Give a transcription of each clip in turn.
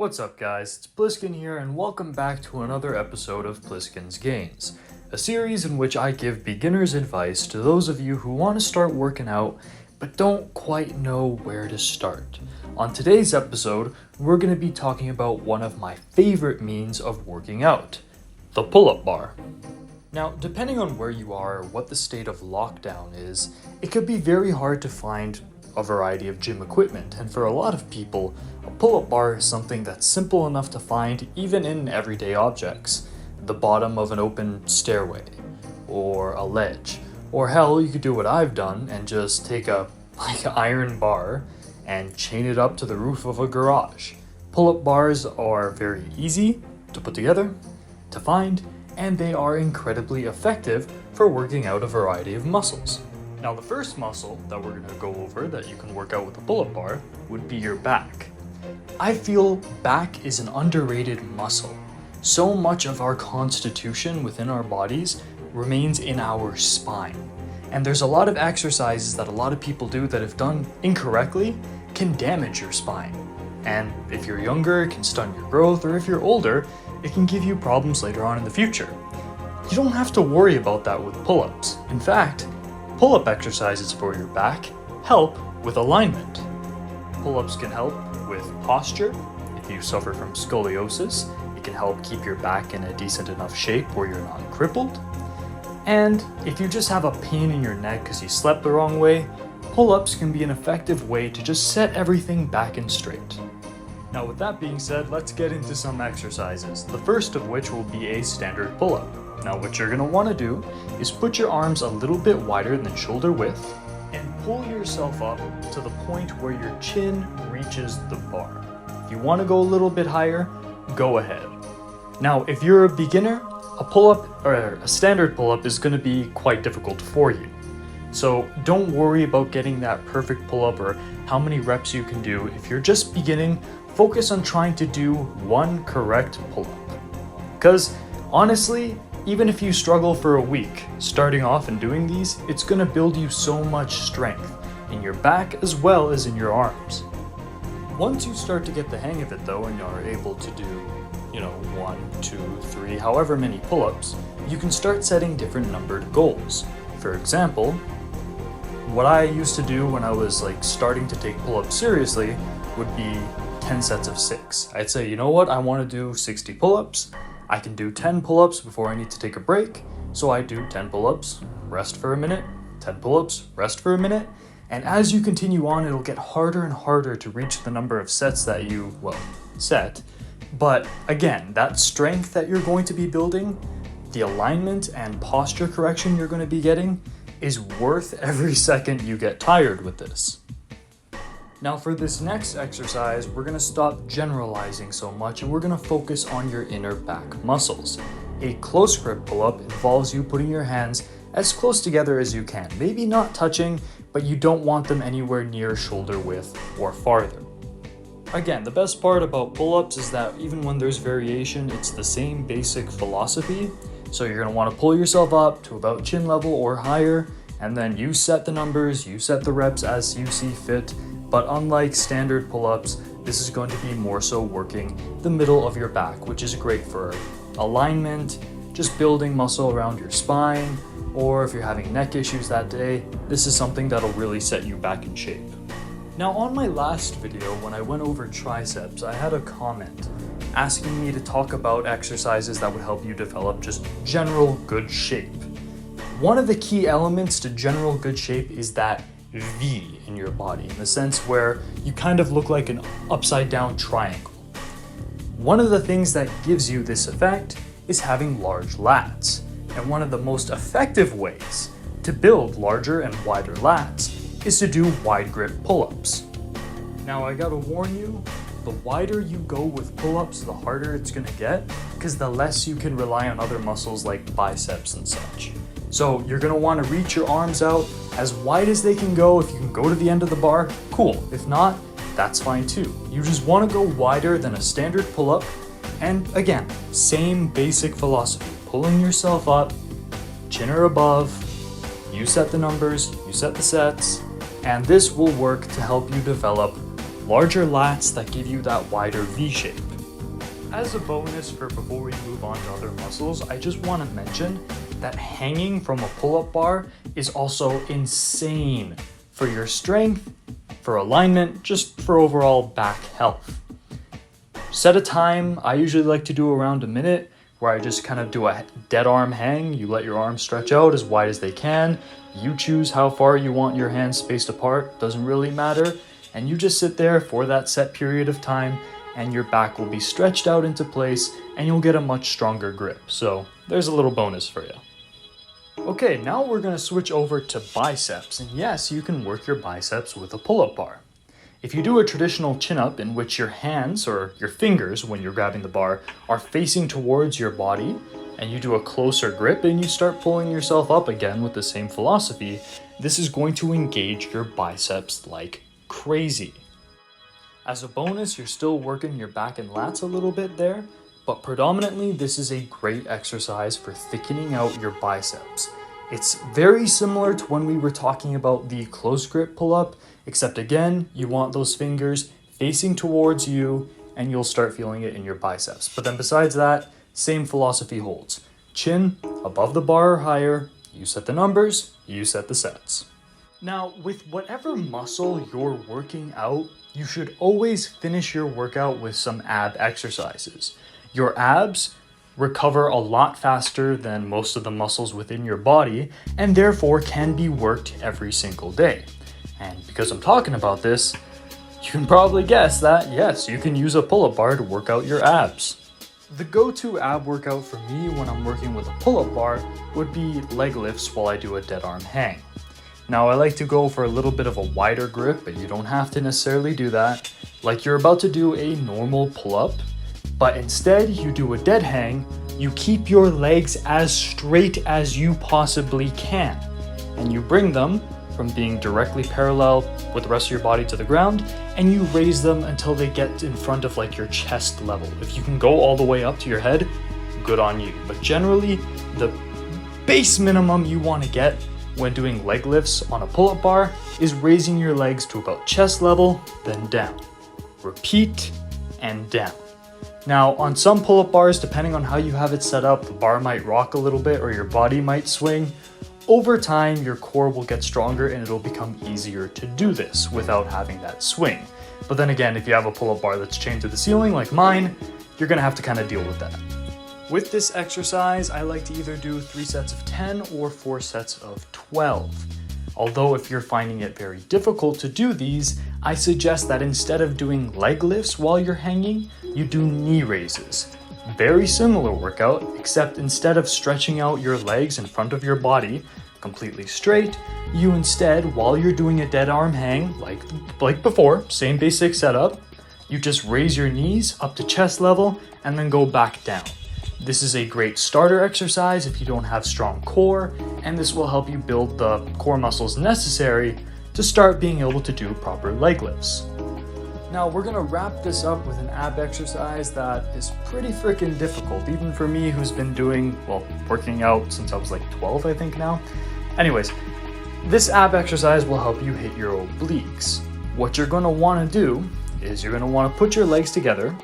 What's up guys, it's Pliskin here and welcome back to another episode of Pliskin's Games, a series in which I give beginner's advice to those of you who want to start working out but don't quite know where to start. On today's episode, we're going to be talking about one of my favorite means of working out, the pull-up bar. Now, depending on where you are or what the state of lockdown is, it could be very hard to find a variety of gym equipment, and for a lot of people, a pull-up bar is something that's simple enough to find even in everyday objects. The bottom of an open stairway, or a ledge, or hell, you could do what I've done and just take a iron bar and chain it up to the roof of a garage. Pull-up bars are very easy to put together, to find, and they are incredibly effective for working out a variety of muscles. Now the first muscle that we're going to go over that you can work out with a pull-up bar would be your back. I feel back is an underrated muscle. So much of our constitution within our bodies remains in our spine. And there's a lot of exercises that a lot of people do that, if done incorrectly, can damage your spine. And if you're younger, it can stunt your growth, or if you're older, it can give you problems later on in the future. You don't have to worry about that with pull-ups. In fact, pull-up exercises for your back help with alignment. Pull-ups can help with posture. If you suffer from scoliosis, it can help keep your back in a decent enough shape where you're not crippled. And if you just have a pain in your neck because you slept the wrong way, pull-ups can be an effective way to just set everything back and straight. Now with that being said, let's get into some exercises, the first of which will be a standard pull-up. Now what you're going to want to do is put your arms a little bit wider than shoulder width and pull yourself up to the point where your chin reaches the bar. If you want to go a little bit higher, go ahead. Now if you're a beginner, a pull-up or a standard pull-up is going to be quite difficult for you. So don't worry about getting that perfect pull-up or how many reps you can do. If you're just beginning, focus on trying to do one correct pull-up. Because honestly, even if you struggle for a week starting off and doing these, it's going to build you so much strength in your back as well as in your arms. Once you start to get the hang of it though and are able to do 1, 2, 3, however many pull-ups, you can start setting different numbered goals. For example, what I used to do when I was starting to take pull-ups seriously would be 10 sets of 6. I'd say, you know what, I want to do 60 pull-ups. I can do 10 pull-ups before I need to take a break, so I do 10 pull-ups, rest for a minute, 10 pull-ups, rest for a minute, and as you continue on, it'll get harder and harder to reach the number of sets that you, set. But again, that strength that you're going to be building, the alignment and posture correction you're going to be getting, is worth every second you get tired with this. Now for this next exercise, we're going to stop generalizing so much and we're going to focus on your inner back muscles. A close grip pull-up involves you putting your hands as close together as you can, maybe not touching, but you don't want them anywhere near shoulder width or farther. Again, the best part about pull-ups is that even when there's variation, it's the same basic philosophy. So you're going to want to pull yourself up to about chin level or higher, and then you set the numbers, you set the reps as you see fit. But unlike standard pull-ups, this is going to be more so working the middle of your back, which is great for alignment, just building muscle around your spine, or if you're having neck issues that day, this is something that'll really set you back in shape. Now on my last video, when I went over triceps, I had a comment asking me to talk about exercises that would help you develop just general good shape. One of the key elements to general good shape is that V in your body, in the sense where you kind of look like an upside down triangle. One of the things that gives you this effect is having large lats, and one of the most effective ways to build larger and wider lats is to do wide grip pull-ups. Now I gotta warn you, the wider you go with pull-ups, the harder it's gonna get, because the less you can rely on other muscles like biceps and such. So you're going to want to reach your arms out as wide as they can go. If you can go to the end of the bar, cool. If not, that's fine too. You just want to go wider than a standard pull-up. And again, same basic philosophy. Pulling yourself up, chin or above, you set the numbers, you set the sets, and this will work to help you develop larger lats that give you that wider V shape. As a bonus for before we move on to other muscles, I just want to mention that hanging from a pull-up bar is also insane for your strength, for alignment, just for overall back health. Set a time. I usually like to do around a minute, where I just kind of do a dead arm hang. You let your arms stretch out as wide as they can. You choose how far you want your hands spaced apart, doesn't really matter. And you just sit there for that set period of time, and your back will be stretched out into place, and you'll get a much stronger grip. So there's a little bonus for you. Okay, now we're gonna switch over to biceps. And yes, you can work your biceps with a pull-up bar. If you do a traditional chin-up in which your hands, or your fingers when you're grabbing the bar, are facing towards your body, and you do a closer grip and you start pulling yourself up again with the same philosophy, this is going to engage your biceps like crazy. As a bonus, you're still working your back and lats a little bit there, but predominantly this is a great exercise for thickening out your biceps. It's very similar to when we were talking about the close grip pull-up, except again, you want those fingers facing towards you and you'll start feeling it in your biceps. But then besides that, same philosophy holds. Chin above the bar or higher, you set the numbers, you set the sets. Now, with whatever muscle you're working out, you should always finish your workout with some ab exercises. Your abs recover a lot faster than most of the muscles within your body and therefore can be worked every single day. And because I'm talking about this, you can probably guess that yes, you can use a pull-up bar to work out your abs. The go-to ab workout for me when I'm working with a pull-up bar would be leg lifts while I do a dead arm hang. Now I like to go for a little bit of a wider grip, but you don't have to necessarily do that. Like you're about to do a normal pull-up, but instead you do a dead hang, you keep your legs as straight as you possibly can, and you bring them from being directly parallel with the rest of your body to the ground, and you raise them until they get in front of like your chest level. If you can go all the way up to your head, good on you. But generally, the base minimum you want to get when doing leg lifts on a pull-up bar is raising your legs to about chest level, then down. Repeat, and down. Now, on some pull-up bars, depending on how you have it set up, the bar might rock a little bit or your body might swing. Over time, your core will get stronger and it'll become easier to do this without having that swing. But then again, if you have a pull-up bar that's chained to the ceiling like mine, you're gonna have to kind of deal with that. With this exercise, I like to either do 3 sets of 10 or 4 sets of 12. Although if you're finding it very difficult to do these, I suggest that instead of doing leg lifts while you're hanging, you do knee raises. Very similar workout, except instead of stretching out your legs in front of your body completely straight, you instead, while you're doing a dead arm hang, like before, same basic setup, you just raise your knees up to chest level and then go back down. This is a great starter exercise if you don't have strong core, and this will help you build the core muscles necessary to start being able to do proper leg lifts. Now we're gonna wrap this up with an ab exercise that is pretty freaking difficult, even for me who's been working out since I was like 12, I think now. Anyways, this ab exercise will help you hit your obliques. What you're gonna wanna do is you're gonna wanna put your legs together.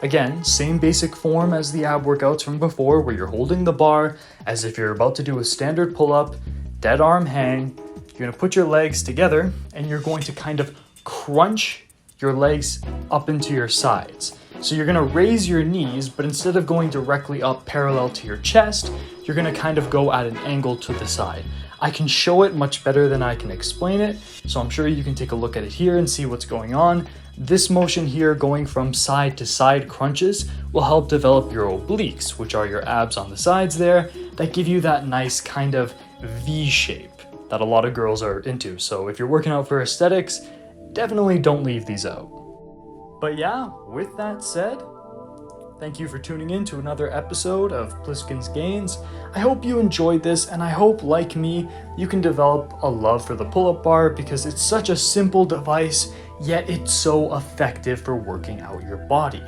Again, same basic form as the ab workouts from before, where you're holding the bar as if you're about to do a standard pull-up, dead arm hang. You're gonna put your legs together and you're going to kind of crunch your legs up into your sides. So you're gonna raise your knees, but instead of going directly up parallel to your chest, you're gonna kind of go at an angle to the side. I can show it much better than I can explain it, so I'm sure you can take a look at it here and see what's going on. This motion here, going from side to side crunches, will help develop your obliques, which are your abs on the sides there, that give you that nice kind of V shape that a lot of girls are into. So if you're working out for aesthetics, definitely don't leave these out. But yeah, with that said, thank you for tuning in to another episode of PLISKIN'S Gains. I hope you enjoyed this, and I hope, like me, you can develop a love for the pull-up bar because it's such a simple device, yet it's so effective for working out your body.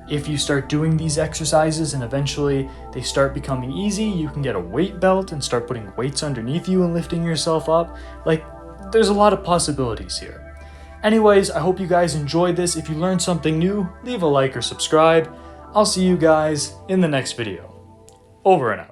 If you start doing these exercises and eventually they start becoming easy, you can get a weight belt and start putting weights underneath you and lifting yourself up. There's a lot of possibilities here. Anyways, I hope you guys enjoyed this. If you learned something new, leave a like or subscribe. I'll see you guys in the next video. Over and out.